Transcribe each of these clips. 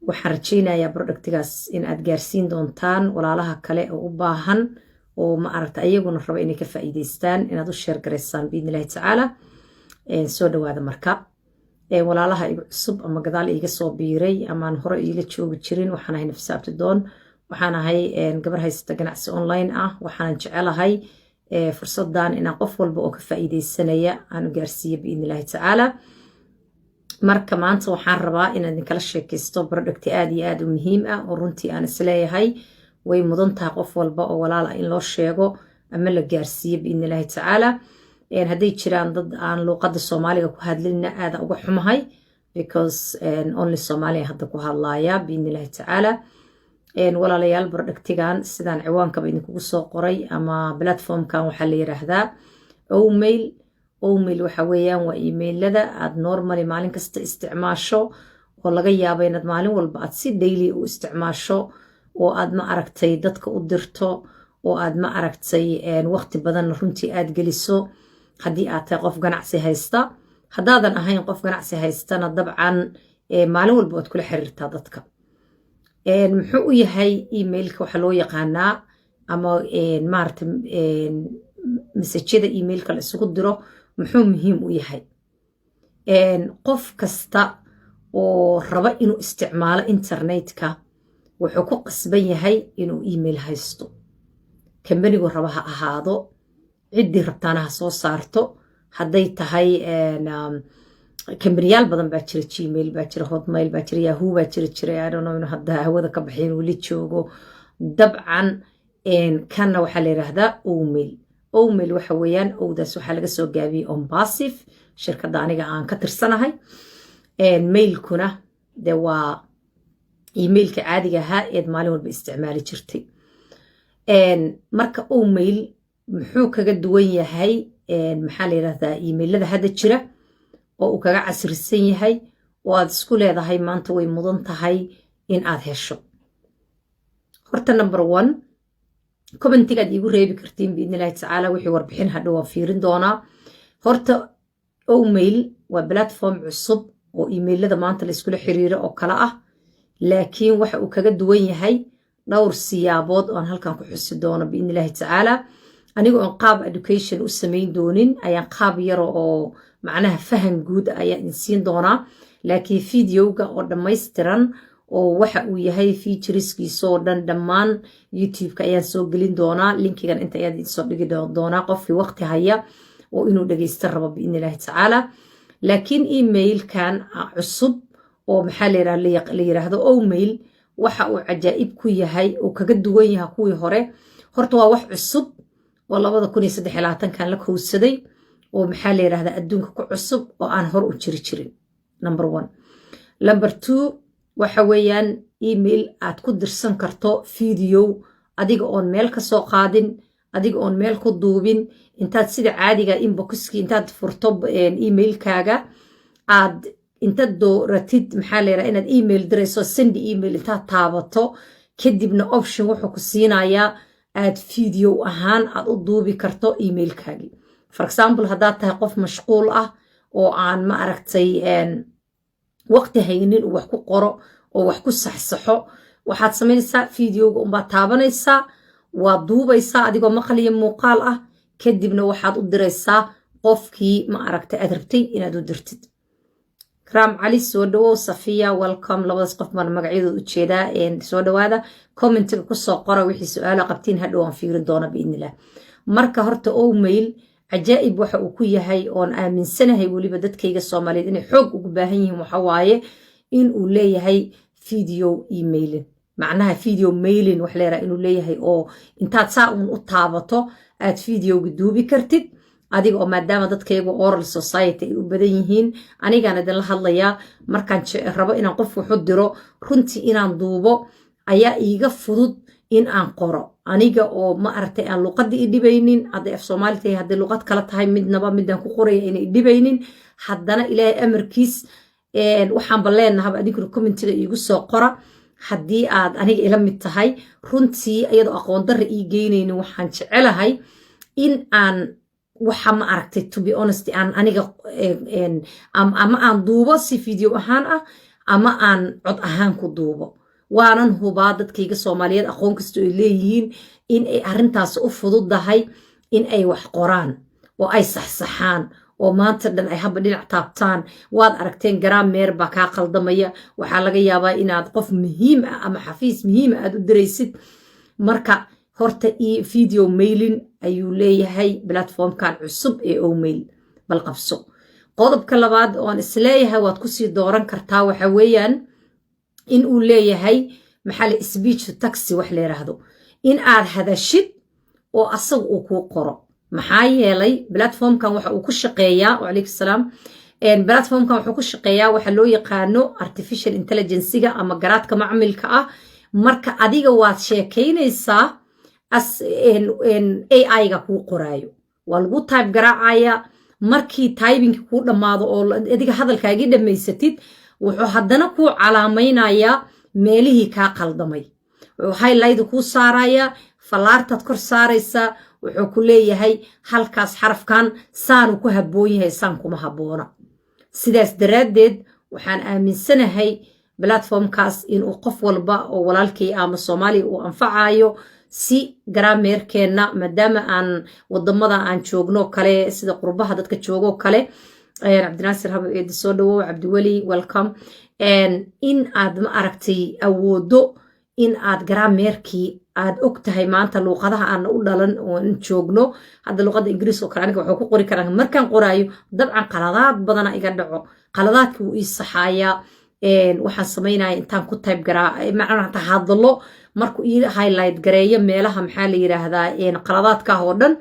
waxaan rajaynayaa productigaas in aad gaarsiin doontaan walaalaha kale oo u baahan oo ma aragta ayaguna raba inay ka faa'iidaystaan inaad u sheer garaysaan biidnillahi tacaala soo dhawaada marka walaalaha igu cusub ama gadaal iiga soo biiray amaan hore iila joogi jirin waxaan ahay Nafisa Abdidoon waxaan ahay gabar haysta ganacsi online ah waxaan jecelahay fursadan inaan qof walba oo ka faa'iidaysanaya aan gaarsiiyo biidnillahi tacaala marka maanta waxaan rabaa inaan idinkala sheekaysto product aad iyo aad u muhiim ah oo runtii aan isleeyahay way mudan tahay qof walba oo walaal ah in loo sheego ama la gaarsiiyo biidnillahi tacaala hadday jiraan dad aan luqadda Soomaaliga ku hadlina aad uga xumahay because only Soomaaliya hadda ku hadlaaya biidnillahi tacaala walaalayaal productigan sidaan ciwaankaba idinkugu soo qoray ama platformkan waxaa la yiraahdaa Omail waxa weeyaan waa emailada aad normally maalin kasta isticmaasho oo laga yaabo inaad maalin walba aad si daily u isticmaasho oo aad ma aragtay dadka u dirto oo aad ma aragtay waqti badan runtii aad geliso haddii aad tahay qof ganacsi haysta haddaadan ahayn qof ganacsi haystana dabcan maalin walba waad kula xiriirtaa dadka muxuu u yahay emailka waxa loo yaqaanaa ama maaragtay message-yada emailka la isugu diro muxuu muhiim u yahay qof kasta oo raba inuu isticmaalo internetka wuxuu ku qasban yahay inuu email haysto kambanigu raba ha ahaado ciddii rabtaana ha soo saarto hadday tahay kambaniyaal badan baa jira Gmail baa jira Hotmail baa jira Yahoo baa jira I don't know inuu hadda hawada ka baxeen weli joogo dabcan kana waxaa la yiraahdaa Omail waxa weeyaan owdaas waxaa laga soo gaabiyey Ombasif shirkadda aniga aan ka tirsanahay mailkuna de waa emailka caadiga ahaa eed maalin walba isticmaali jirtay marka Omail muxuu kaga duwan yahay maxaa la yiraahdaa emailada hadda jira oo uu kaga casrisan yahay oo aad isku leedahay maanta way mudan tahay in aad hesho horta number 1 commentiga aad igu reebi kartiin biidnillahi tacaala wixii warbixin hadhow waan fiirin doonaa horta Omail waa platform cusub oo emailada maanta la iskula xiriiro oo kala ah laakiin waxa uu kaga duwan yahay dhowr siyaabood oo aan halkan ku xusi doono biidnillahi tacaala anigoo aan qaab education u samayn doonin ayaan qaab yar oo macnaha faham guud ayaan insiin doonaa laakiin videoga oo dhammaystiran oo waxa uu yahay featureskiisa oo dhan dhammaan YouTube-ka ayaan soo gelin doonaa linkigan inta ayaad soo dhigi doonaa qofkii waqti haya oo inuu dhageysto rabo biidnillahi tacaala laakiin emailkan cusub oo maxaa la yiraahdo Omail waxa uu cajaa'ib ku yahay oo kaga duwan yahay kuwii hore horta waa wax cusub oo 2023kan la kowsaday oo maxaa la yiraahdaa adduunka ku cusub oo aan hor u jiri jirin number 1 number 2 waxa weeyaan email aad ku dirsan karto video adiga oon meel ka soo qaadin adiga oon meel ku duubin intaad sida caadiga inboxki intaad furto emailkaaga aad inta dooratid maxaa la yiraahdaa inaad email dirayso send email intaad taabato kadibna option wuxuu ku siinayaa aad video ahaan aad u duubi karto emailkaagi for example haddaad tahay qof mashquul ah oo aan ma aragtay waqti haynin wax ku qoro oo wax ku saxsaxo waxaad samaynaysaa videoga umbaad taabanaysaa waa duubaysaa adigoo maqal iyo muuqaal ah kadibna waxaad u diraysaa qofkii ma aragtay aad rabtay inaad u dirtid Kram Ali soo dhawow Safiya welcome labadaas qof baan magacyadooda u jeedaa soo dhawaada commentiga ku soo qora wixii su'aalo qabtiin hadhow aan fiirin doona biidnillah marka horta Omail cajaa'ib waxa uu ku yahay oon aaminsanahay waliba dadkayga Soomaaliyeed inay xoog ugu baahan yihiin waxa waaye in uu leeyahay video emailing macnaha video mailing wax leeyahay inuu leeyahay oo intaad saa u taabato aad videoga duubi kartid adiga oo maadaama dadkaygu oral society ay u badan yihiin anigaan idin la hadlayaa markaan rabo inaan qof wax u diro runtii inaan duubo ayaa iiga fudud in aan qoro aniga oo ma aragtay aan luqadii dhibaynin hadday af Soomaali tahay hadday luqad kala tahay midnaba midaan ku qoraya inay dhibaynin haddana ilaahay amarkiis waxaan baleenahay adinkuna commentiga iigu soo qora haddii aad aniga ila mid tahay runtii iyadoo aqoon darro ii geynaynin waxaan jecelahay in aan waxa ma aragtay to be honest aan aniga ama aan duubo si video ahaan ah ama aan cod ahaan ku duubo waanan hubaa dadkayga Soomaaliyeed aqoon kasto ay leeyihiin in ay arrintaas u fududahay in ay wax qoraan oo ay saxsaxaan oo maanta dhan ay haba dhinac taabtaan waad aragteen grammar baa kaa qaldamaya waxaa laga yaabaa inaad qof muhiim ah ama xafiis muhiim ah aad u diraysid marka horta video mailing ayuu leeyahay platformkan cusub ee Omail bal qabso qodobka labaad oo aan isleeyahay waad ku sii dooran kartaa waxa weeyaan in uu leeyahay maxal speech to text wax la yiraahdo in aad hadashid oo asagu uu ku qoro maxaa yeelay platformkan waxa uu ku shaqeeyaa wa alaykum salaam platformkan wuxuu ku shaqeeyaa waxa loo yaqaano artificial intelligence ama garaadka macmilka ah marka adiga waad sheekaynaysaa as AI ga ku qoraayo waa lagu type garaacaya markii typing ku dhamaado oo adiga hadalkaaga dhameysatid wuxuu haddana ku calaamaynayaa meelihii ka qaldamay wuxuu highlight ku saaraya falaartad kor saaraysa wuxuu ku leeyahay halkaas xarafkan saanu ku habboon yahay saan kuma habboona sidaas daraadeed waxaan aaminsanahay platformkaas in uu qof walba oo walaalkii ama Soomaali uu anfacayo si grammarkeena maadaama aan wadamada aan joogno kale sida qurbaha dadka joogo kale Cabdinaasir haba eed soo dhawo Cabdiwali welcome in aad ma aragtay awoodo in aad grammarkii aad ogtahay maanta luqadaha aan u dhalan oo joogno hadda luqada Ingiriis oo kale aniga waxa ku qori karaa markaan qoraayo dabcan qaladaad badan iga dhaco qaladaadku uu isaxaya waxaan sameynaa intaan ku type garaa macnaha hadallo markuu ii highlight gareeyo meelaha maxaa la yiraahdaa qaladaadka oo dhan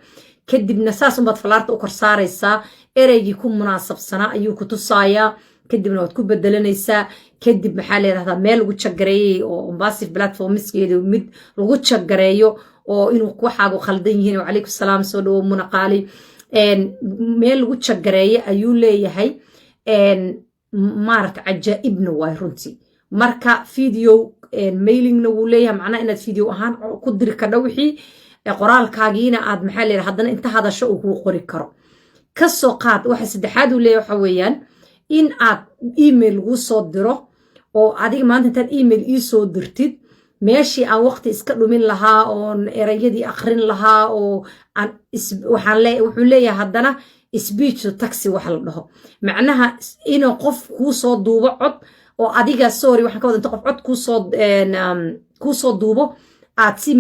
kadibna saas umad falaarta u kor saaraysaa ereygii ku munaasabsanaa ayuu ku tusaaya kadibna waad ku bedelanaysaa kadib maxaa la yiraahdaa meel lagu jagareeyay oo massive platformskeedu mid lagu jagareeyo oo inuu waxaagu khaldan yihiin wa alaykum salaam soo dhawo munaqaali meel lagu jagareeyay ayuu leeyahay maarta ajaa'ibna way runtii marka video mailingna wuu leeyahay macnaha inaad video ahaan ku diri ka dhawixii qoraalkaagiina aad maxaa la yiraahdaa haddana inta hadasho uu ku qori karo ka soo qaad waxa saddexaad uu leeyahay waxa weeyaan in aad email ugu soo diro oo adiga maanta intaad email ii soo dirtid meeshii aan waqti iska dhumin lahaa oo erayadii akhrin lahaa oo aan wuxuu leeyahay haddana speech to text wax la dhaho macnaha inuu qof ku soo duubo cod oo adiga sorry waxaan ka wada inta qof cod ku soo duubo aad si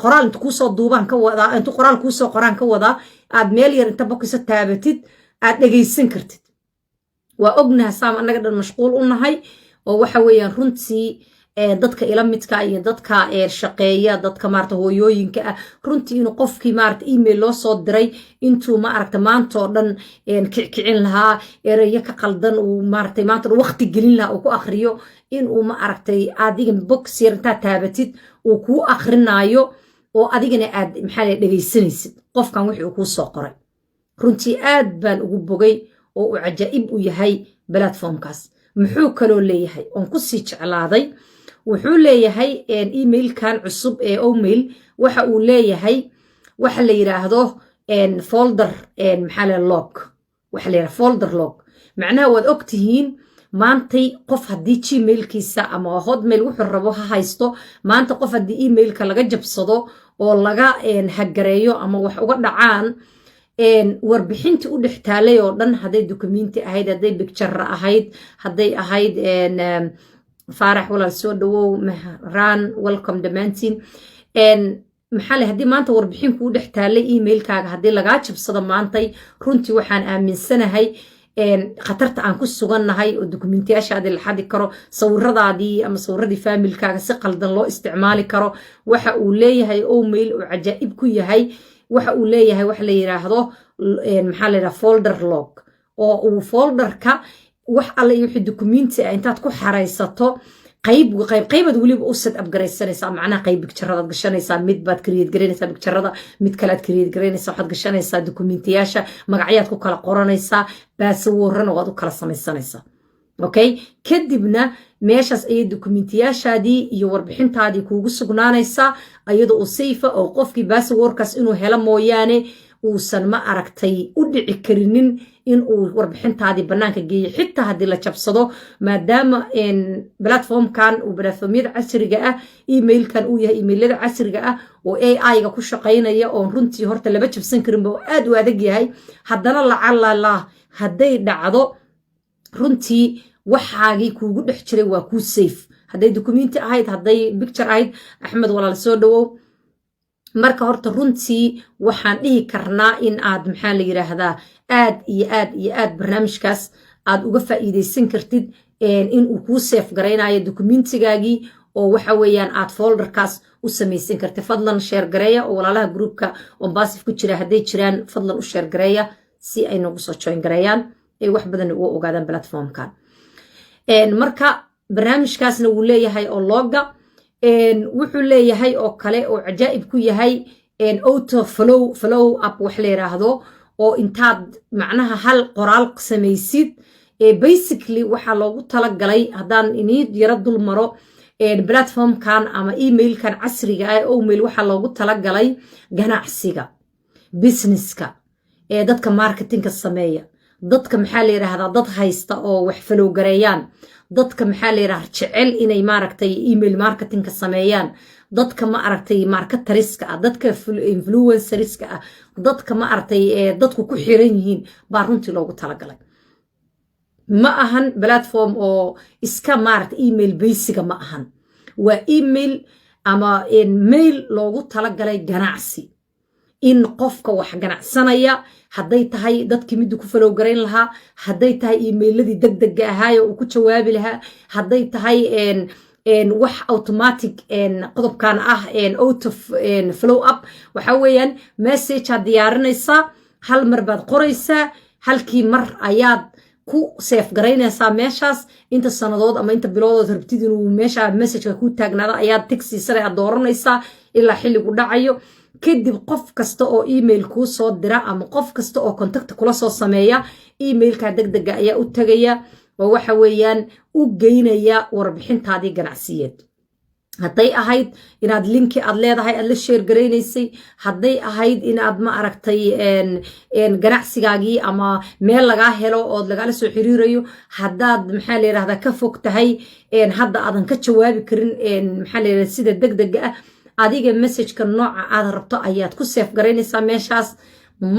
qoraal inta ku soo duubaan ka wada inta qoraal ku soo qoraan ka wada aad meel yar inta bokiisa taabatid aad dhageysan kartid waa ognahay saam anaga dhan mashquul u nahay oo waxa weeyaan runtii dadka ila midka iyo dadka shaqeeya dadka maarta hooyooyinka ah runtii inuu qofkii maarta email loo soo diray intuu ma aragta maanta oo dhan kicin lahaa ereyo ka qaldan uu maarta maanta waqti gelin lahaa uu ku akhriyo inuu ma aragtay adiga box yar inta taabatid uu ku akhrinayo oo adigana aad maxaa la dhageysanaysid qofkan wixii uu ku soo qoray runtii aad baan ugu bogay oo uu ajaa'ib u yahay platformkaas muxuu kaloo leeyahay on ku sii jeclaaday wuxuu leeyahay emailkan cusub ee Omail waxa uu leeyahay waxa la yiraahdo folder maxaa la log waxa la yiraahdo folder log macnaha waad ogtihiin maantay qof hadii gmailkiisa ama hotmail wuxuu rabo ha haysto maanta qof hadii emailka laga jabsado oo laga hagareeyo ama wax uga dhacaan warbixinti u dhextaalay oo dhan haday documenti ahayd haday picture ahayd haday ahayd faarax walaal soo dhawow mahran welcome dhamaantiin maxaa leh hadii maanta warbixin ku dhextaalay emailkaaga hadii laga jabsado maantay runtii waxaan aaminsanahay khatarta aan ku sugannahay oo dokumentiyaashaada la xadi karo sawiradaadii ama sawiradii familkaaga si qaldan loo isticmaali karo waxa uu leeyahay Omail oo ajaa'ib ku yahay waxa uu leeyahay wax la yiraahdo maxaa la yiraahdaa folder log oo uu folderka wax alla iyo wixii documenti intaad ku xareysato qaybad waliba u set up gareysanaysaa macnaha qayb picture-ada gashanaysaa mid baad create gareynaysaa picture-ada mid kale aad create gareynaysaa waxaad gashanaysaa documentiyaasha magacyaad ku kala qoranaysaa password-na waad u kala samaysanaysaa okay kadibna meeshaas ay documentiyaashaadii iyo warbixintaadii kuugu sugnaanaysaa ayadoo safe oo qofkii password-kaas inuu helo mooyaane uusan ma aragtay u dhici karinin in uu warbixintaadii bannaanka geeyo xitaa haddii la jabsado maadaama platformkan uu platformyada casriga ah emailkan uu yahay emailada casriga ah oo AI-ga ku shaqaynaya oon runtii horta laba jabsan karinba oo aad u adag yahay haddana lacalala hadday dhacdo runtii waxaagii kuugu dhex jiray waa kuu safe hadday documenti ahayd hadday picture ahayd axmed walaal soo dhawow marka horta runtii waxaan dhihi karnaa in aad maxaa la yiraahdaa aad iyo aad iyo aad barnaamijkaas aad uga faa'iideysan kartid in uu kuu safe garaynayo documentigaagii oo waxa weeyaan aad folderkaas u samaysan kartid fadlan share gareeya oo walaalaha groupka Ombasif ku jira hadday jiraan fadlan u share gareeya si ay noogu soo join gareeyaan ay wax badan uga ogaadaan platformkan marka barnaamijkaasna wuu leeyahay oo looga wuxuu leeyahay oo kale oo cajaa'ib ku yahay auto follow up wax la yiraahdo oo intaad macnaha hal qoraal samaysid basically waxa loogu talagalay haddaan inii yara dul maro platformkan ama emailkan casriga ah oo email waxa loogu talagalay ganacsiga businesska dadka marketingka sameeya dadka maxaa la yiraahdaa dad haysta oo wax follow gareeyaan dadka maxaa la yiraahdaa jecel inay maaragtay email marketingka sameeyaan dadka ma aragtay marketeriska ah dadka influenceriska ah dadka ma aragtay dadku ku xiran yihiin baa runtii loogu talagalay ma ahan platform oo iska maaragtay email basiga ma ahan waa email ama mail loogu talagalay ganacsi in qofka wax ganacsanaya hadday tahay dadkii midda ku follow garayn lahaa hadday tahay emailadii degdega ahaayo uu ku jawaabi lahaa hadday tahay wax automatic qodobkan ah auto follow up waxa weeyaan message aad diyaarinaysaa hal mar baad qoraysaa halkii mar ayaad ku safe garaynaysaa meeshaas inta sanadood ama inta biloodood rabtid inuu meesha messageka ku taagnaado ayaad tigsiisana aad dooranaysaa ilaa xilligu dhacayo kadib qof kasta oo email kuu soo dira ama qof kasta oo contact kula soo sameeya emailka degdega ayaa u tagaya oo waxa weeyaan u geynaya warbixintaadii ganacsiyeed hadday ahayd inaad linki aad leedahay aad la share garaynaysay hadday ahayd inaad ma aragtay ganacsigaagii ama meel lagaa helo oo lagala soo xiriirayo haddaad maxaa la yiraahdaa ka fog tahay hadda aadan ka jawaabi karin maxaa la yiraahdaa sida degdega ah adiga messageka nooca aad rabto ayaad ku safe garaynaysaa meeshaas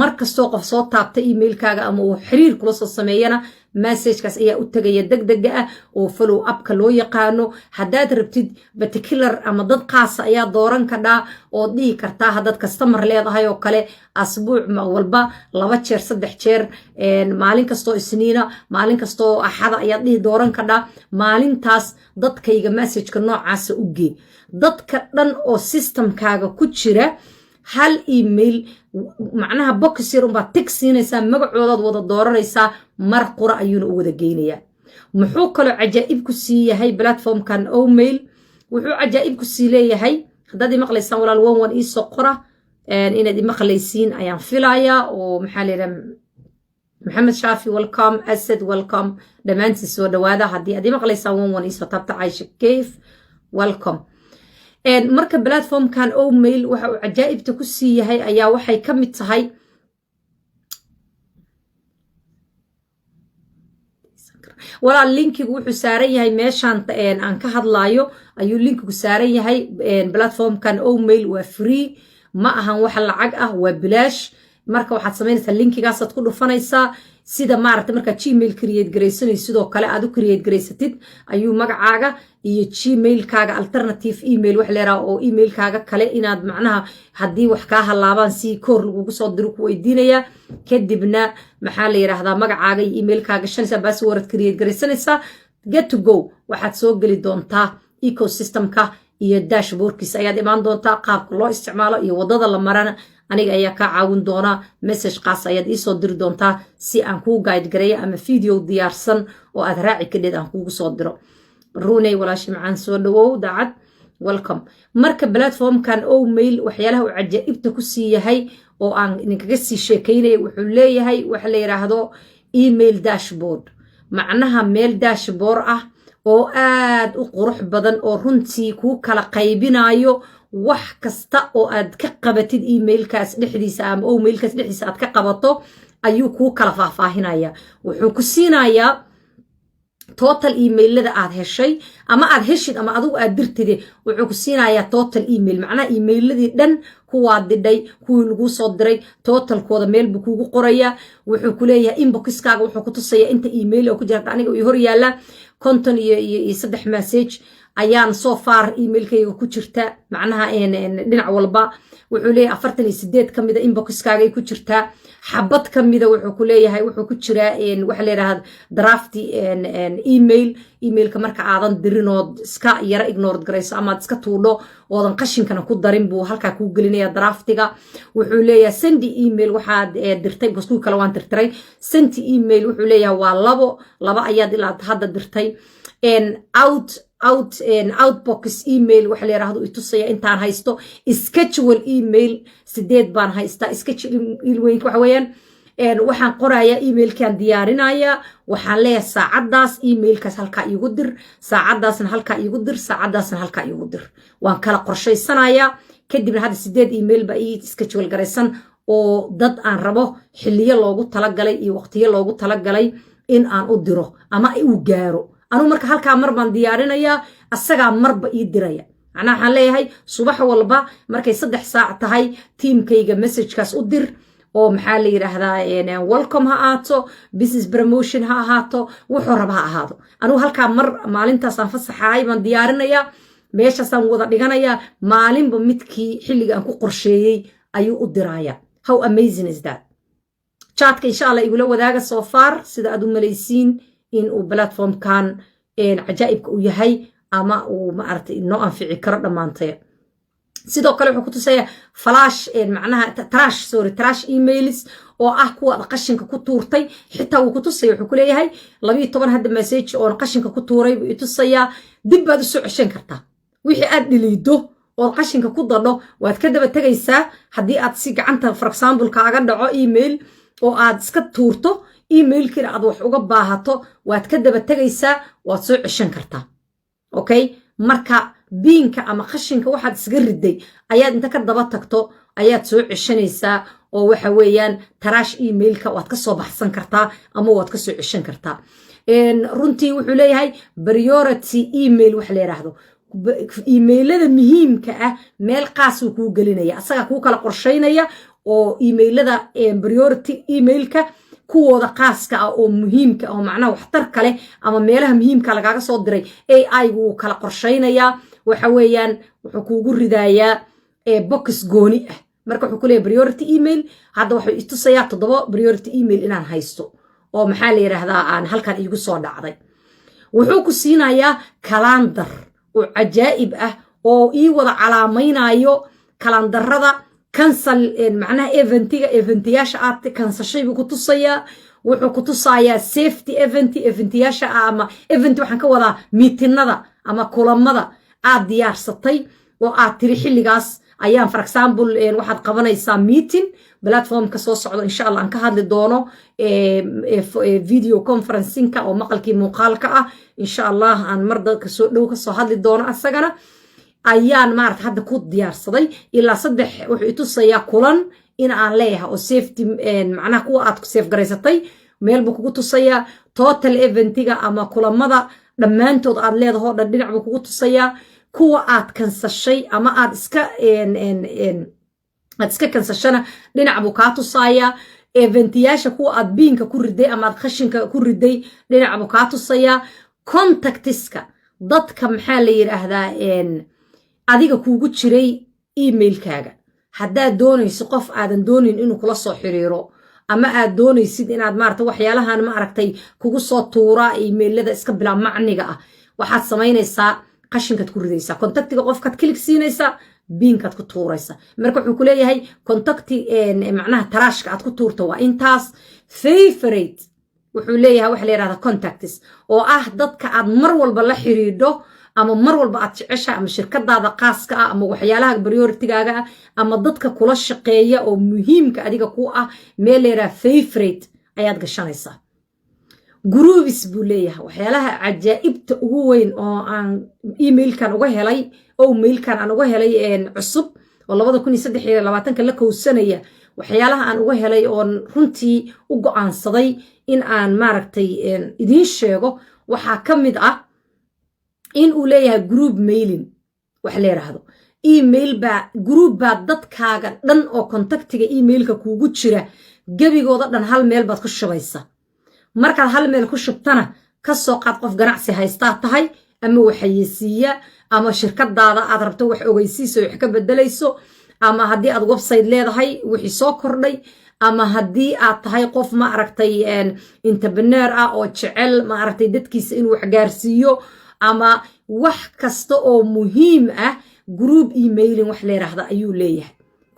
markastoo qof soo taabta emailkaaga ama uu xiriir kula soo sameeyana messagekaas ayaa u tagaya degdega ah oo follow upka loo yaqaano haddaad rabtid particular ama dad qaasa ayaa dooran kadhaa oo dhihi kartaa haddaad customer leedahay oo kale asbuuc walba 2 jeer 3 jeer maalin kastoo isniina maalin kastoo axada ayaad dhihi dooran kadhaa maalintaas dadkayga messageka noocaasa u gee dadka dhan oo systemkaaga ku jira hal email macnaha box yar unbaa tig siinaysaa magacoodaad wada dooranaysaa mar qura ayuuna u wada geynayaa muxuu kaloo cajaa'ib ku sii yahay platformkan omail wuxuu cajaa'ib ku sii leeyahay haddaad imaqlaysaan walaal 11 ii soo qora inaad imaqlaysiin ayaan filayaa oo maxaa la yidhaha maxamed shaafi welcome asad welcome dhammaantiin soo dhawaada haddii aad imaqlaysaan 11 ii soo taabta caysha kayf welcome marka platformkan omail waxa uu cajaa'ibta ku sii yahay ayaa waxay ka mid tahay walaal linkigu wuxuu saaran yahay meeshaan aan ka hadlaayo ayuu linkigu saaran yahay platformkan omail waa free ma ahan wax lacag ah waa bilaash marka waxaad samaynaysaa linkigaasaad ku dhufanaysaa sida maaragtay markaa gmail create garaysanaysid sidoo kale aad u create garaysatid ayuu magacaaga iyo gmailkaaga alternative email wax leeraa oo emailkaaga kale inaad macnaha haddii wax kaa halaabaan si koor lagugu soo diro ku weydiinayaa kadibna maxaa la yiraahdaa magacaaga iyo emailkaaga shanaysaa password create garaysanaysaa get to go waxaad soo geli doontaa ecosystemka iyo dashboardkiisa ayaad imaan doontaa qaabka loo isticmaalo iyo wadada la marana aniga ayaa ka caawin doona message qaas ayaad ii soo diri doontaa si aan kuu guide gareeyo ama video diyaarsan oo aad raaci kadheed aan kuugu soo diro runay walaashi macaan soo dhawow daacad welcome marka platformkan omail waxyaalaha uu cajaa'ibta ku sii yahay oo aan idinkaga sii sheekaynaya wuxuu leeyahay waxa la yiraahdo email dashboard macnaha meel dashboard ah oo aad u qurux badan oo runtii kuu kala qaybinayo wax kasta oo aad ka qabatid emailkaas dhexdiisa ama emailkaas dhexdiisa aad ka qabato ayuu kuu kala faahfaahinaya wuxuu ku siinayaa total emailada aad heshay ama aad heshid ama adigu aad dirtide wuxuu ku siinayaa total email macnaha emailadii dhan kuwaad didhay kuwii lagu soo diray totalkooda meel buu kuugu qorayaa wuxuu ku leeyahay inboxkaaga wuxuu ku tusayaa inta email oo ku jirta aniga uu hor yaala 50 iyo 3 message ayaan so far emailkayga ku jirta macnaha dhinac walba wuxuu leeyahay 48 kamida inboxkaaga ay ku jirtaa xabad kamida wuxuu ku leeyahay wuxuu ku jiraa waxa la yiraahdo draft emailka marka aadan dirinood iska yara ignored garayso ama iska tuudho oodan qashinkana ku darin buu halka ku gelinaya draftiga wuxuu leeyahay send email waxaad dirtay basku kala waan tirtiray send email wuxuu leeyahay waa laba ayaad ilaa hadda dirtay outbox email waxa la yiraahdo itusaya intaan haysto schedule email 8 baan haystaa schedule email waxa weeyaan waxaan qorayaa emailkan diyaarinaya waxaan leeyahay saacadaas emailkaas halka iigu dir saacadaasna halka iigu dir saacadaasna halka iigu dir waan kala qorshaysanaya kadibna hada 8 email ba ii schedule garaysan oo dad aan rabo xilliyo loogu talagalay iyo waqtiyo loogu talagalay in aan u diro ama uu gaaro anu marka halka mar baan diyaarinaya asaga marba ii diraya ana waxaan leeyahay subax walba markay 3 saac tahay teamkayga messagekaas u dir oo maxaa la yiraahdaa welcome ha aato business promotion ha ahaato wuxuu raba ha ahaado anu halka mar maalintaas aan fasaxay baan diyaarinaya meeshaasaan wada dhiganaya maalinba midkii xilliga aan ku qorsheeyay ayuu u diraya how amazing is that chatka insha Allah igula wadaaga so far sida aad u malaysiin in uu platform kan ajaa'ibka u yahay ama uu ma aragtay noo anfici karo dhamaantay sidoo kale wuxuu ku tusayaa flash macnaha trash emails oo ah kuwa qashinka ku tuurtay xitaa uu ku tusayaa wuxuu ku leeyahay 12 hadda message oo qashinka ku tuuray uu tusayaa dib baad u soo ceshan kartaa wixii aad dhiliido oo qashinka ku dadho waad ka daba tagaysaa hadii aad si gacanta for example kaaga dhaco email oo aad iska tuurto emailkina aad wax uga baahato waad ka daba tagaysaa waad soo ceshan kartaa okay marka biinka ama qashinka waxaad isga riday ayaad inta ka daba tagto ayaad soo ceshanaysaa oo waxa weeyaan trash emailka waad ka soo baxsan kartaa ama waad ka soo ceshan kartaa runtii wuxuu leeyahay priority email wax la yiraahdo emailada muhiimka ah meel qaas uu ku gelinaya asaga ku kala qorsheynaya oo emailada priority emailka kuwooda qaaska ah oo muhiimka oo macnaha waxtar kale ama meelaha muhiimka lagaaga soo diray AI uu kala qorsheynaya waxa weeyaan wuxuu kuugu ridayaa box gooni ah marka wuxuu ku leeyahay priority email hadda wuxuu itusayaa 7 priority email inaan haysto oo maxaa la yiraahdaa aan halkan iigu soo dhacday wuxuu ku siinayaa calendar oo ajaa'ib ah oo ii wada calaamaynayo kalandarada cancel macnaha eventiyaasha aad cancelshay buu ku tusayaa wuxuu ku tusayaa safety eventiyaasha ama event waxaan ka wadaa meetinada ama kulamada aad diyaarsatay oo aad tiri xilligaas ayaan for example waxaad qabanaysaa meeting platformka soo socdo insha Allah aan ka hadli doono video conferencing-ka oo maqalkii muuqaalka ah insha Allah aan mar dadka soo dhow ka soo hadli doono asagana ayaan maarta hadda ku diyaarsaday ilaa 3 wuxuu i tusayaa kulan in aan leeyahay oo safety macnaha kuwa aad ku safe garaysatay meel buu kugu tusayaa total eventiga ama kulamada dhammaantood aad leedahay oo dhinac buu kugu tusayaa kuwa aad kansashay ama aad iska kansashana dhinac buu kaa tusayaa eventiyaasha kuwa aad biinka ku riday ama aad qashinka ku riday dhinac buu kaa tusayaa contactiska dadka maxaa la yiraahdaa adiga kuugu jiray emailkaaga haddaad doonayso qof aadan doonin inuu kula soo xiriiro ama aad doonaysid inaad maarta waxyaalahan ma aragtay kugu soo tuuraa emailada iska bilaa macniga ah waxaad samaynaysaa qashinkaad ku ridaysaa contactiga qofkaad click siinaysaa biinkaad ku tuuraysaa marka wuxuu ku leeyahay contacti macnaha trashka aad ku tuurto waa intaas favorite wuxuu leeyahay waxa la yiraahdaa contacts oo ah dadka aad mar walba la xiriidho ama mar walba aad jecesha ama shirkadaada qaaska ah ama waxyaalaha priority-gaaga ah ama dadka kula shaqeeya oo muhiimka adiga ku ah meel leeyahay favorite ayaad gashanaysaa جروبس بوليها وحيالها عجائب تقوين أو عن إيميل كان وجهلي أو ميل كان أنا وجهلي إن عصب والله بدو كوني صدق حيل لبعتن كلك والسنة وحيالها أنا وجهلي أو رنتي وجو عن صدي إن عن معركتي إن إدين شيء وحكمد إن أوليها جروب ميلين وحلير هذا إيميل جروب ضد كاغا دن أو كونتاكتيga إيميلka kuugu jira gabigooda dhan hal meel baad ku shubaysaa markaad hal meel ku shubtana ka soo qaad qof ganacsi haysta tahay ama waxaysiiya ama shirkadaada aad rabto wax ogeysiiso wax ka bedelayso ama hadii aad website leedahay wixii soo kordhay ama hadii aad tahay qof ma aragtay entrepreneur ah oo jecel ma aragtay dadkiisa inuu wax gaarsiiyo ama wax kasta oo muhiim ah جروب إيميلين وحلي رهذا أيو ليه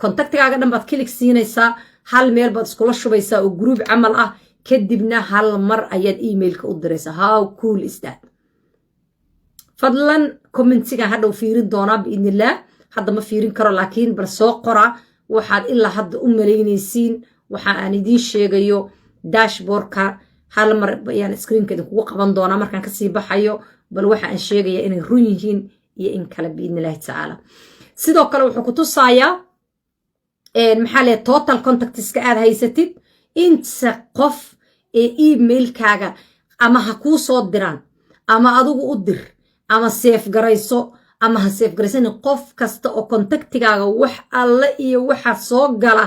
كونتاكتك عقدنا بتكلك سينيسا هل ميل بتسكولا شو بيسا وجروب عمل كدبنا هل مر أيد إيميل كأدرسها هاو كول إستاد فضلا كومنتيك هذا وفيرين دونا بإذن الله هذا ما فيرين كرا لكن برسوق قرا وحد إلا حد أمريني سين وحاني دي شيء داشبورد هل مر يعني سكرين كده وقبان دونا مر كان كسيبه حيو بل وحان شيء يعني روينين إن كلا بإذن الله تعالى sidoo kale wuxuu ku tusayaa maxaa total contacts ka aad haysatid inta qof emailkaaga ama ha ku soo diraan ama adigu u dir ama save garayso ama ha save garaysan qof kasta oo contactigaaga wax alla iyo waxa soo gala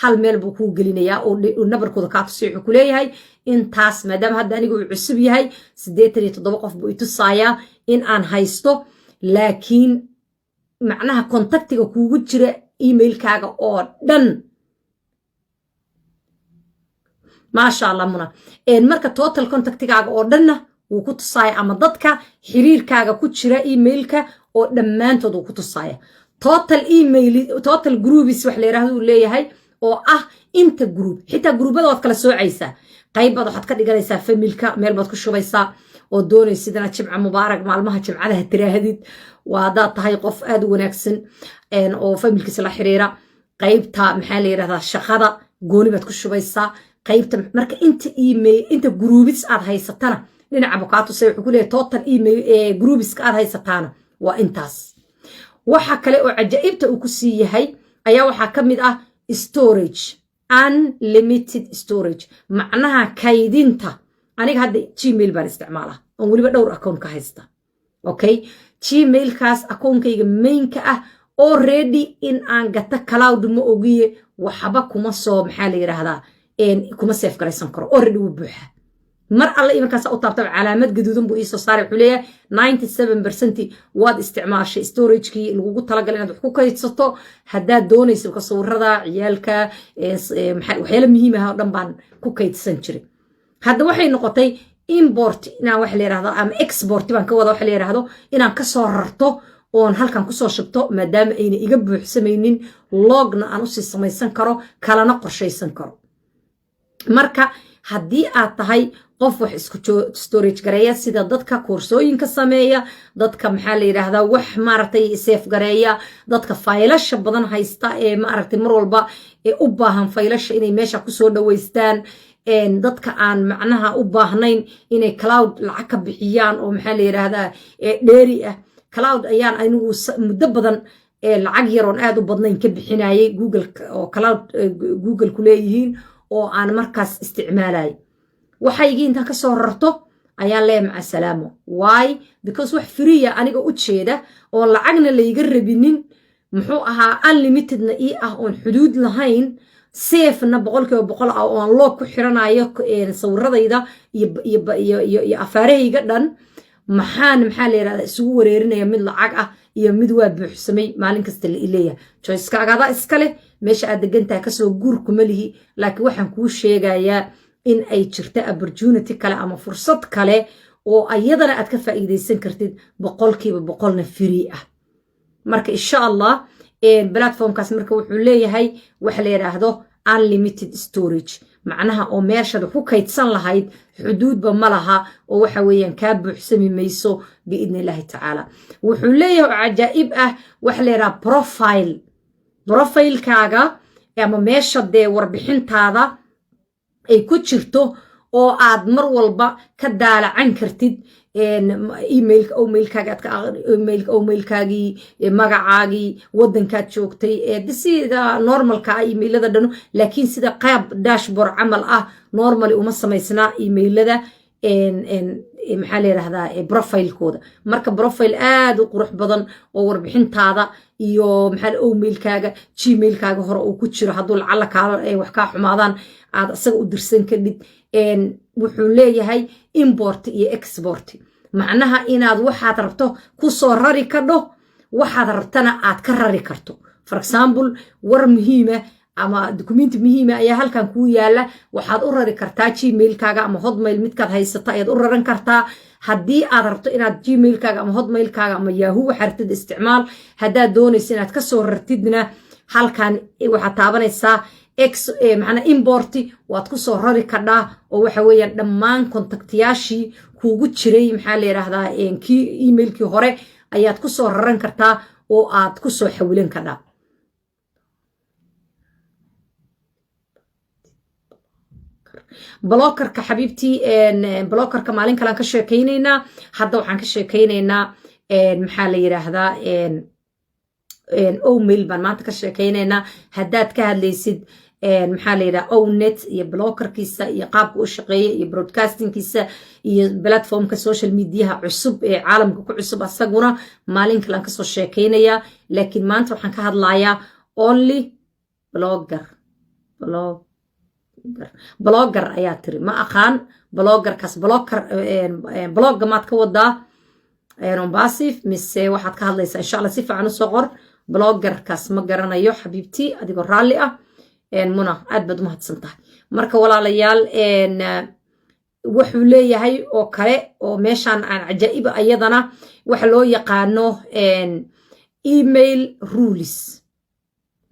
hal meel buu ku gelinayaa oo nabarkooda ka tusiyo ku leeyahay intaas maadaama hadda anigu uu cusub yahay 87 qof buu i tusayaa in aan haysto laakiin macnaha contactiga kuugu jira emailkaaga oo dhan ma sha Allah muna marka total contactigaaga oo dhanna wuu ku tusaaya ama dadka xiriirkaaga ku jira emailka oo dhammaantood uu ku tusaaya total groups wax la yiraahdo uu leeyahay oo inta group xitaa groupada waad kala soocaysaa qaybaad waxaad ka dhiganaysaa familka meel baad ku shubaysaa oo doonaysid sidana jimca mubaarak maalmaha jimcadaha tiraahadid waada tahay qof aad u wanaagsan oo familkiisa la xiriira qaybta maxaa la yiraahdaa shaqada gooni baad ku shubaysaa qaybta marka inta email inta groups aad haysatana dhinaca bukaatu say wuxuu ku leeyahay total email groups aad haysataana waa intaas waxa kale oo cajaa'ibta uu ku siiyahay ayaa waxa kamid storage unlimited storage macnaha kaydinta aniga hadda gmail baan isticmaalaa oo waliba dhowr account ka haysta okay gmail kaas account-kayga main-ka already in aan gata cloud ma ogiye waxba kuma soo maxaa la yiraahdaa kuma save garaysan karo already wuu buuxa mar alla imarkaas u taabtay calaamad gaduudan buu isoo saaray wuxuu leeyahay 97% waad isticmaashay storage-kii lagu talagalay inaad wax ku kaydsato haddaad doonayso ka sawirada ciyaalka waxyaalo muhiim ah oo dhan baan ku kaydsan jiray hadda waxay noqotay import inaan wax la yiraahdo ama export baan ka wada wax la yiraahdo inaan ka soo rarto oon halkan ku soo shubto maadaama ayna iga buuxsamaynin logna aan u sii samaysan karo kalana qorshaysan karo marka haddii aad tahay qof wax isku storage gareeya sida dadka koorsooyinka sameeya dadka maxaa la yiraahdaa wax maaragtay save gareeya dadka faylasha badan haysta maaragtay mar walba u baahan faylasha inay meesha ku soo dhaweystaan dadka aan macnaha u baahnayn inay cloud lacag ka bixiyaan oo maxaa la yiraahdaa dheeri cloud ayaan anigu muddo badan lacag yar oo aad u badnayn ka bixinayay google oo cloud google ku leeyihiin oo aan markaas isticmaalay waxaygi inta ka soo rarto ayaan leeyahay maca salaamo why because wax free aniga u jeeda oo lacagna la iga rabinin muxuu ahaa unlimited na oon xuduud lahayn safe na 100% oo aan loo ku xiranayo sawiradayda iyo afaarahayga dhan maxaa la yiraahdaa isugu wareerinaya mid lacag iyo mid waa buuxsamay maalin kasta la ileeyahay choice-kaaga iska leh meesha aad degantahay ka soo guur kuma lihi laakiin waxaan kuu sheegayaa in ay jirto opportunity kale ama fursad kale oo ayadana aad ka faa'iideysan kartid 100% free marka insha Allah platformkaas marka wuxuu leeyahay wax la yiraahdo unlimited storage macnaha oo meeshada ku kaydsan lahayd xuduudba ma laha oo waxa weeyaan ka buuxsami mayso biidnillaahi tacaala wuxuu leeyahay cajaa'ib wax la yiraahdo profile-kaaga ama meesha warbixintaada ay ku jirto oo aad mar walba ka daalacan kartid emailka emailkaagii magacaagii wadankaad joogtay sida normalka ah emailada dhano laakiin sida qaab dashboard camal ah normally uma samaysnaa emailada maxaa la yiraahdaa profilekooda marka profile aad u qurux badan oo warbixintaada iyo maxaa emailkaaga gmailkaaga hore uu ku jiro hadduu lacala kaala wax kaa xumaadaan aad asaga u dirsan kadhid wuxuu leeyahay import iyo export macnaha inaad waxaad rabto ku soo rari kadho waxaad rabtana aad ka rari karto for example war muhiima ama document muhiima ayaa halkan kuu yaala waxaad u rari kartaa gmailkaaga ama hotmail midkaad haysato ayaad u raran kartaa haddii aad rabto inaad gmailkaaga ama hotmailkaaga ama yahoo waxaad rabtid isticmaal haddaad doonaysa inaad ka soo rartidna halkan waxaad taabanaysaa macnaa importi waad ku soo rari kadhaa oo waxa weeyaan dhammaan kontaktiyaashii kuugu jiray maxaa la yiraahdaa kii emailkii hore ayaad ku soo raran kartaa oo aad ku soo xawilan kadhaa blockerka xabiibtii blockerka maalin kale aan ka sheekaynaynaa hadda waxaan ka sheekaynaynaa maxaa la yiraahdaa email baan maanta ka sheekaynaynaa haddaad ka hadlaysid maxaa la yiraahdaa ownet iyo blockerkiisa iyo qaabka u shaqeeya iyo broadcastingkiisa iyo platformka social mediaha cusub ee caalamka ku cusub asaguna maalin kale aan kasoo sheekaynayaa laakiin maanta waxaan ka hadlayaa only blogger ayaa tiri ma aqaan bloggerkaas blogga maad ka wadaa basif mise waxaad ka hadlaysaa insha allah si fiican usoo qor bloggerkaas ma garanayo xabiibtii adigoo raalli ah muna aad baad umahadsan tahay marka walaalayaal wuxuu leeyahay oo kale oo meeshaan aan cajaa'iba ayadana waxa loo yaqaano email rules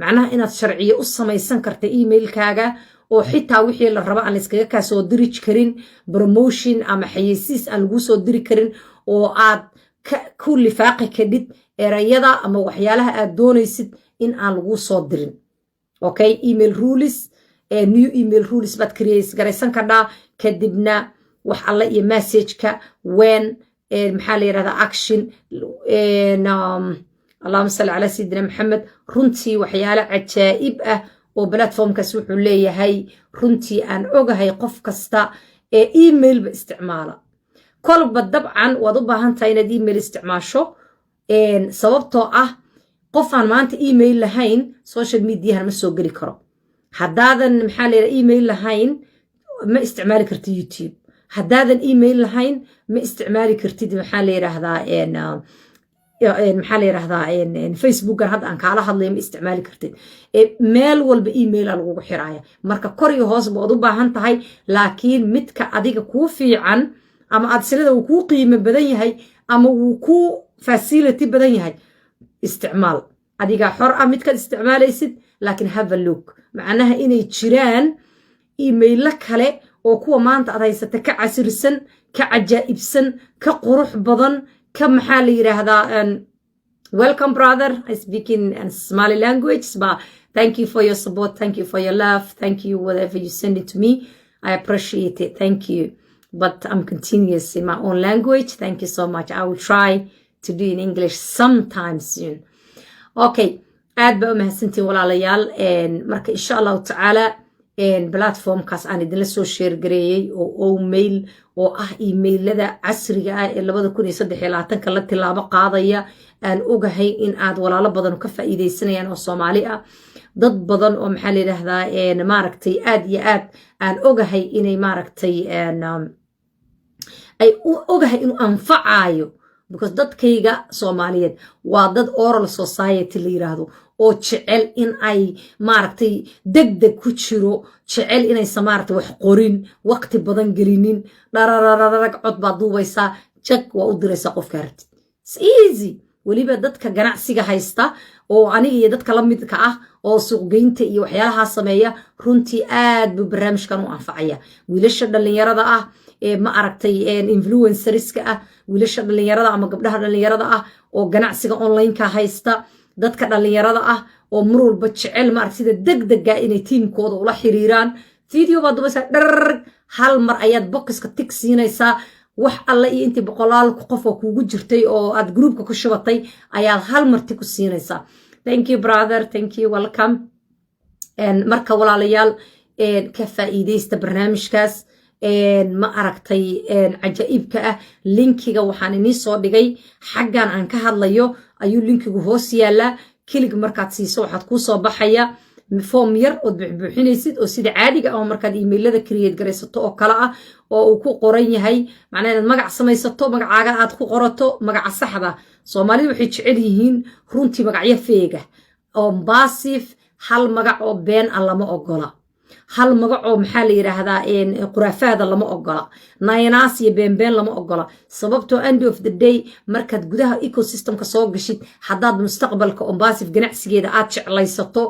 macnaha inaad sharciyo u samaysan karta emailkaaga oo xitaa wixii la raba aan la iskaga kaa soo diri karin promotion ama xayeysiis aan lagu soo diri karin oo aad ku lifaaqi kadhid erayada ama waxyaalaha aad doonaysid in aan lagu soo dirin okay email rules new email rules baad garaysan kadhaa kadibna wax alla iyo messageka when maxaa la yirahdaa action allahuma salli calaa sayidina maxamed runtii waxyaalo cajaa'ib ah oo platformkaas wuxuu leeyahay runtii aan ogahay qof kasta ee emailba isticmaala kolba dabcan waad u baahan tahay inaad email isticmaasho sababtoo ah qofaan maanta email lahayn social mediahan ma soo geli karo haddaadan maxaa la yidhaha email lahayn ma isticmaali kartid youtube haddaadan email lahayn ma isticmaali kartid maxaa la yidhaahdaa maxaa la yiraahdaa facebookan hadda aan kaala hadlayo ma isticmaali kartid meel walba emaila lagugu xiraaya marka kor iyo hoos baad u baahan tahay laakiin midka adiga kuu fiican ama aad silada uu kuu qiimo badan yahay ama wuu kuu facility badan yahay isticmaal adigaa xor ah midkaad isticmaalaysid laakiin have a look macnaha inay jiraan emailo kale oo kuwa maanta aad haysata ka casirsan ka cajaa'ibsan ka qurux badan maxaa la yiraahdaa welcome brother I speak in Somali language but thank you for your support thank you for your love thank you whatever you send it to me I appreciate it thank you but I'm continuous in my own language thank you so much I will try to do in English sometime soon okay aad baa umahadsantiin walaalayaal marka insha allahu tacaala platformkaas aan idinla soo sheergareeyey oo mail oo ah emailada casriga ah ee 2023 la tilaabo qaadaya aan ogahay in aad walaalo badan ka faa'iideysanayaan oo Soomaali ah dad badan oo maxaa la yiraahdaa maaragtay aad iyo aad aan ogahay inay maaragtay ay ogahay inuu anfacayo because dadkayga Soomaaliyeed waa dad oral society la yiraahdo oo jecel in ay maaragtay degdeg ku jiro jecel inay samaartay wax qorin waqti badan gelinin dhararararag cod baad duubaysaa jag waa u diraysaa qofka rabtid it's easy weliba dadka ganacsiga haysta oo aniga iyo dadka la midka ah oo suuqgeynta iyo waxyaalaha sameeya runtii aad buu barnaamijkan u anfacaya wiilasha dhalinyarada ah ma aragtay influencerska ah wiilasha dhalinyarada ama gabdhaha dhalinyarada ah oo ganacsiga online ka haysta dadka dhalinyarada ah oo mar walba jecel maaragtay sida degdega inay tiimkooda ula xiriiraan video baad dubaysaa dhar hal mar ayaad bokiska tig siinaysaa wax alla iyo intii boqolaal qof oo kuugu jirtay oo aad groupka ku shubatay ayaad hal mar tig ku siinaysaa. Thank you brother, thank you, welcome. marka walaalayaal ka faa'iideysta barnaamijkaas ma aragtay cajaa'ibka ah. linkiga waxaan inii soo dhigay xaggan aan ka hadlayo ayuu linkigu hoos yaalaa. kilig markaad siiso waxaad kuu soo baxaya form yar ood buuxinaysid oo sida caadiga ah markaad emailada create garaysato oo kala ah oo uu ku qoran yahay macnaheedu inaad magac samaysato magacaaga aad ku qorato magaca saxda. Soomaalidu waxay jecel yihiin runtii magacyo feega oo baasif. hal magac oo been ah lama ogola. hal magac oo maxaa la yiraahdaa quraafaada lama ogola. naynaas iyo been lama ogola. sababtoo end of the day markaad gudaha ecosystemka soo gashid haddaad mustaqbalka ombasif ganacsigeeda aad jeclaysato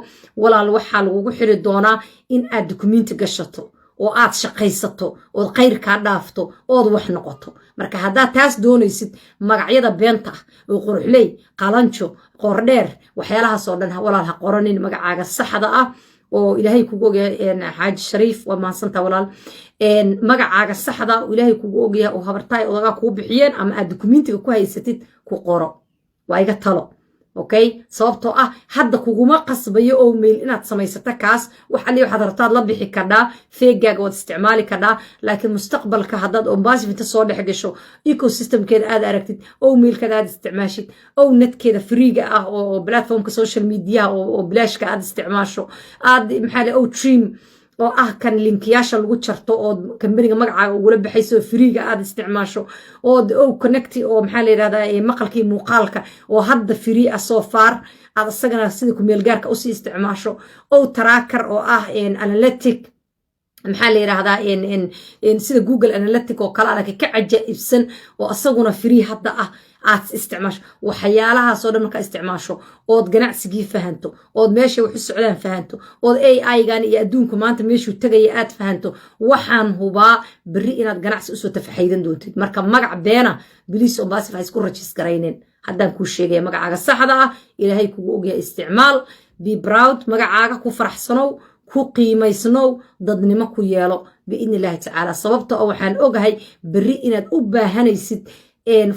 walaal waxaa lagugu xiri doonaa in aad dukumenti gashato oo aad shaqaysato ood khayr kaa dhaafto ood wax noqoto. marka haddaad taas doonaysid magacyada beenta ah oo quruxley qalanjo qordheer waxyaalahaas oo dhan walaal ha qoranin. magacaaga saxda ah oo ilaahay kugu ogyahay xaaji shariif waa maansanta walaal magacaaga saxda oo ilaahay kugu ogyahay oo habartaay odagaa kuu bixiyeen ama aad dukumentiga ku haysatid ku qoro. waa iga talo okay. sababtoo ah hadda kuguma qasbayo oo mail inaad samaysato kaas wax ali waxaad rabtaad la bixi kadhaa feegaaga waad isticmaali kadhaa. laakiin mustaqbalka haddaad ombasif inta soo dhex gasho ecosystemkeeda aad aragtid oo mailkeeda aad isticmaashid oo netkeeda freega ah oo platformka social media oo bilaashka aad isticmaasho aad maxaa le oo dream oo ah kan linkiyaasha lagu jarto oo kambaniga magacaaga ugula baxayso freega aad isticmaasho oo connect oo maxaa la yiraahdaa maqalkii muuqaalka oo hadda free ah soo far aad asagana sida ku meel gaarka u sii isticmaasho oo tracker oo ah analytic maxaa la yiraahdaa sida Google Analytics oo kala ka cajaa'ibsan oo asaguna free hadda ah aad isticmaasho. waxyaalahaas oo dhan marka isticmaasho ood ganacsigii fahanto ood meesha wax u socdaan fahanto ood AI-gan iyo adduunku maanta meeshuu tagaya aad fahanto waxaan hubaa bari inaad ganacsi usoo tafaxaydan doontid. marka magac beena biliis ombasif ha isku rajis garaynin. haddaan kuu sheegaya magacaaga saxda ah ilaahay kugu ogyahay isticmaal. be proud magacaaga ku faraxsanow ku qiimaysnow dadnimo ku yeelo biidni illaahi tacaala. sababta oo waxaan ogahay bari inaad u baahanaysid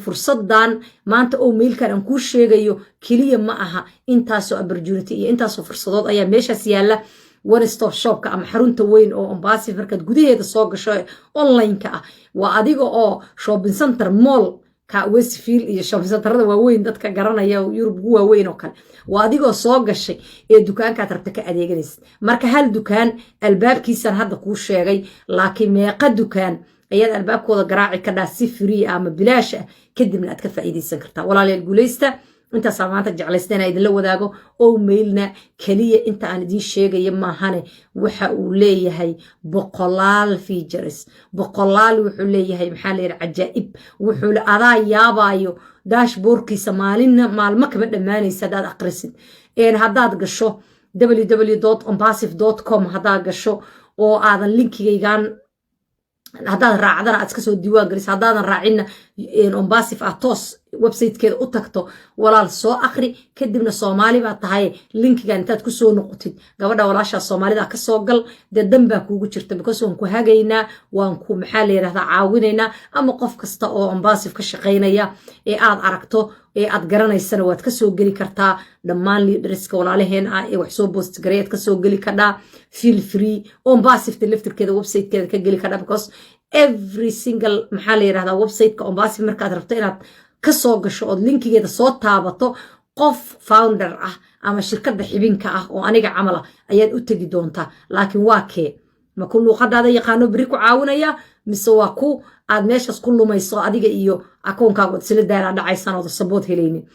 fursadan maanta oo mailkan aan kuu sheegayo keliya ma aha intaasoo opportunity iyo intaasoo fursadood ayaa meeshaas yaalla. one stop shopka ama xarunta weyn oo ombasif markaad gudaheeda soo gasho online-ka ah waa adiga oo shopping center mall ka Westfield iyo shopping centerada waaweyn dadka garanaya Yurub ugu waaweyn oo kale waa adigoo soo gashay ee dukaankaad rabta ka adeeganaysid. marka hal dukaan albaabkiisan hadda kuu sheegay laakiin meeqa dukaan ayaad albaabkooda garaaci kadhaa si free ama bilaash ah kadibna aad ka faa'iideysan kartaa. walaalayaal guuleysta intaas maanta jeclaysteen idin la wadaago oo mailna kaliya inta aan idin sheegayo maahane waxa uu leeyahay boqolaal features. boqolaal wuxuu leeyahay maxaa la yiraahdaa cajaa'ib. wuxuu adaa yaabayo dashboardkiisa maalmo kama dhamaanaysa hadaad aqrisid. haddaad gasho www.ombasif.com haddaad gasho oo aadan linkigaygan haddaad raacdana aad iska soo diiwaan geliso haddaadan raacinna ombasif ah toos websitekeeda u tagto walaal soo aqri kadibna Soomaali baa tahay linkiga intaad ku soo noqotid gabadha walaasha Soomaalida ka soo gal dee danbaa kuugu jirta because waan ku hagaynaa waan ku maxaa la yiraahdaa caawinaynaa ama qof kasta oo ombasif ka shaqeynaya ee aad aragto ee aad garanaysana waad ka soo geli kartaa. dhammaan leaderska walaalaheen ah ee wax soo post gareed ka soo geli kadhaa feel free ombasif liftirkeeda websitekeeda ka geli kadhaa because every single maxaa la yiraahdaa websiteka ombasif markaad rabto inaad ka soo gasho oo linkigeeda soo taabato qof founder ah ama shirkadda xibinka ah oo aniga camal ah ayaad u tagi doontaa. laakiin waa kee ma ku luuqadaada yaqaano bari ku caawinaya mise waa ku aad meeshaas ku lumayso adiga iyo akoonkaaga isla daara dhacaysan oo support helaynin.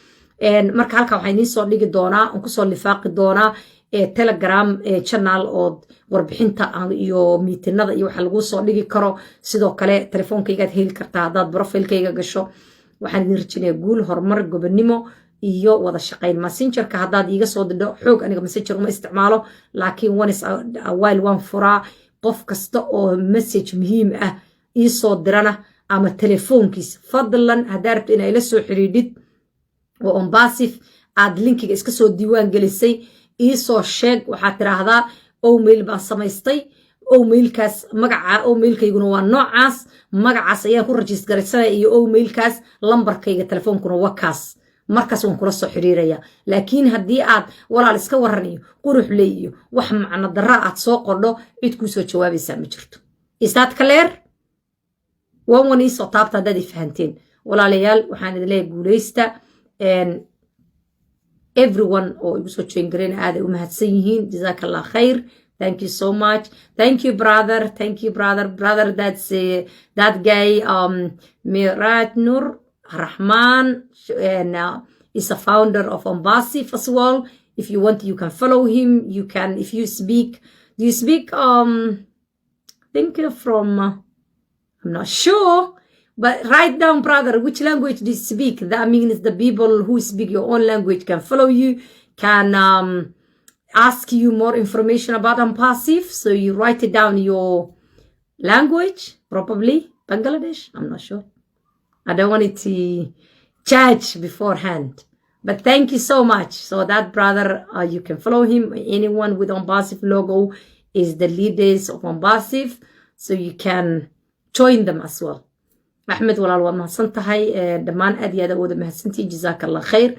marka halka waxaan idin soo dhigi doonaa aan ku soo lifaaqi doonaa Telegram channel oo warbixinta iyo meetinada iyo waxa lagu soo dhigi karo. sidoo kale telefoonkayga aad heli kartaa haddaad profilkayga gasho. waxaan idin rajaynayaa guul horumar gobonimo iyo wada shaqayn. messengerka haddaad iiga soo didho xoog aniga messenger uma isticmaalo laakiin once a while waan furaa qof kasta oo message muhiim ah ii soo dirana ama telefoonkiisa fadlan haddaa rabto inay la soo xiriidid oo ombasif aad linkiga iska soo diiwaan gelisay ii soo sheeg waxaad tiraahdaa mail baan samaystay oo mailkaas magaca oo mailkayguna waa noocaas magacaas ayaan ku register garaysanaya iyo oo mailkaas lambarkayga telefoonkuna waa kaas markaas waan kula soo xiriiraya laakiin haddii aad walaal iska warraniyo qurux leeyo wax macna darra aad soo qordho cid ku soo jawaabaysaa ma jirto istaad kaleer waan ii soo taabta haddaad fahanteen walaalayaal waxaan idin leeyahay guulaysta everyone oo igu soo join gareyna aad ay u mahadsan yihiin jazakallah khayr. Thank you so much. Thank you, brother. Thank you, brother. Brother, that's that guy, Mirat Nur Rahman, and is a founder of Ombasif as well. If you want, you can follow him. You can, if you speak, do you speak, think from, I'm not sure, but write down, brother, which language do you speak? That means the people who speak your own language can follow you, can, ask you more information about Ombasif. So you write it down your language, probably Bangladesh. I'm not sure. I don't want it to judge beforehand. But thank you so much. So that brother, you can follow him. Anyone with Ombasif logo is the leaders of Ombasif. So you can join them as well. Ahmed walaal waad mahadsan tahay dhammaan aad iyo aad u wada mahadsantii jazakallah khayr.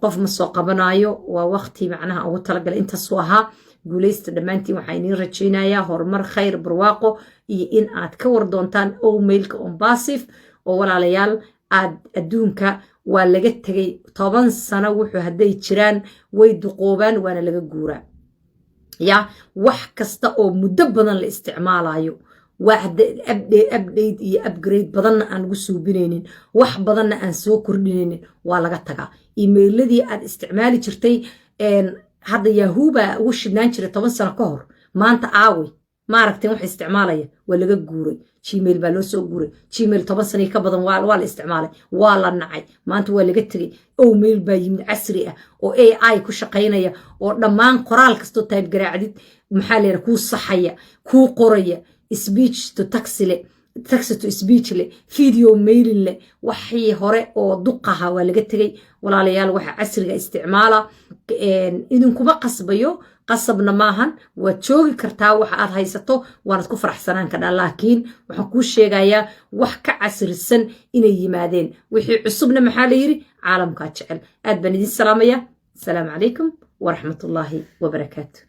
qof ma soo qabanayo waa waqti macnaha ugu talagalay inta soo ahaa guulaysta dhamaantiin waxaan idin rajaynayaa horumar khayr barwaaqo iyo in aad ka war doontaan oo mailka Ombasif oo walaalayaal aad adduunka waa laga tagay 10 sano wuxuu haday jiraan way duqoobaan waana laga guuraa ya wax kasta oo muddo badan la isticmaalayo واحد update iyo upgrade badanna aan ugu suubinaynin wax badanna aan soo kordhinaynin waa laga tagaa emailladii aad isticmaali jirtay hadda Yahoo baa ugu shidnaan jiray 10 sano ka hor maanta aawi ma aragteen wax isticmaalaya waa laga guuray Gmail baa loo soo guuray Gmail 10 sano ka badan waa la isticmaalay waa la nacay maanta waa laga tagay oo mail baa yimid casri ah oo AI ku shaqeynaya oo dhammaan qoraal kasto type garaacdid maxaa leeyahay ku saxaya ku qoraya speech to text to speech video mailing waxii hore oo duqaha waa laga tagay walaalayaal waxa casriga isticmaala idinkuma qasbayo qasabna maahan waa joogi kartaa waxa aad haysato waanad ku faraxsanaan ka laakiin waxaan ku sheegayaa wax ka casrisan inay yimaadeen wixii cusubna maxaa la yiri caalamka jecel aad baan idin salaamaya assalamu alaykum wa rahmatullahi wa barakatuh